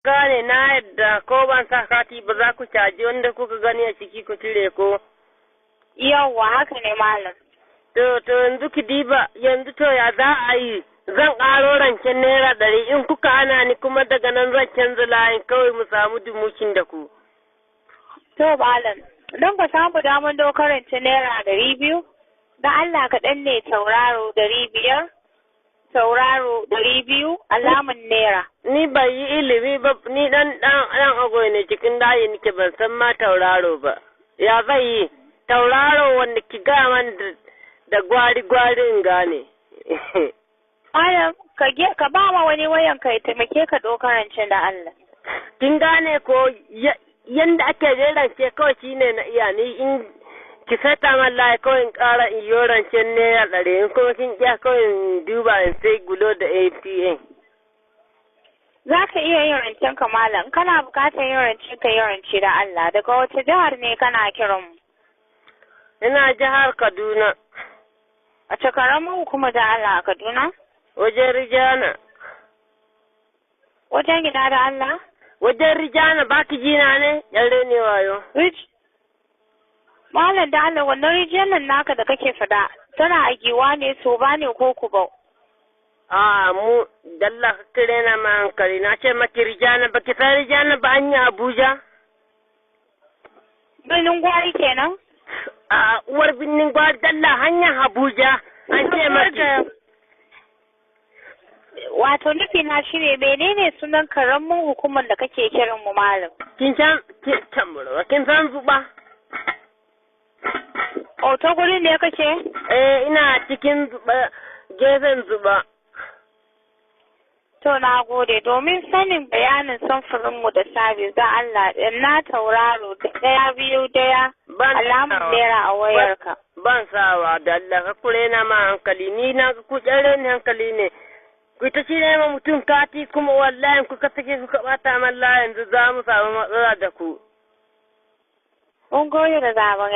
gane na yadda ko ban sa kati ba za ku caji wanda kuka gani a ciki ku cire ko. Yawwa haka ne malam. To yanzu ki diba yanzu to ya za a yi zan ƙaro rancen naira 100 in kuka hana ni kuma daga nan zan canza layin kawai mu samu dumukin da ku. To malam, don ka samu damar dokar rancen naira 200, da Allah ka ne tauraro 500, tauraro 200 alamun naira. Ni bai yi ilimi ba, ni dan agoyi ne cikin dayi nake ban san ma tauraro ba. Ya zai yi tauraro wanda ki ga man da gwari in gane. Malam, ka ba ma wani wayan ka ya taimake ka dokar rancen da Allah. Kin gane ko yanda ake rance kawai shine na iya ni in ki sata wallahi kawai in ƙara in yi rancen naira 100 in kuma kin iya kawai in duba in sai gulo da ATM. Za ka iya yin rancen ka malam, kana bukatar yin rancen ka yi rance da Allah. Daga wata jihar ne kana kiran mu? Ina jihar Kaduna. A cikaran hukumar da Allah a Kaduna? Wajen Rijana. Wajen gida da Allah? Wajen Rijana ba ki jina ne? Yalle ne wayo. Malam da Allah wannan rijiyar nan naka da kake fada tana a giwa ne so ba ne ko kubau? Mu dalla kire na ma hankali na ce maki Rijana ba ki san Rijana ba an yi Abuja? Birnin Gwari kenan? Uwar birnin Gwari dalla hanyar Abuja an ce maki. Wato nufi na shi ne menene sunan karamin hukumar da kake kiran mu malam? Kin san zuba? Ta gurin ne kake? Ina cikin zuba, gefen zuba. To na gode domin sanin bayanin samfurinmu da sabis da Allah na tauraro da 1 2 1 alamun naira a wayarka. Ban sawa da Allah ka kure na ma hankali ni na ku tsare ni hankali ne. Ku ta cire ma mutum kati kuma wallahi ku ka take ku bata man yanzu za mu samu matsala da ku. Mun goyi da zaben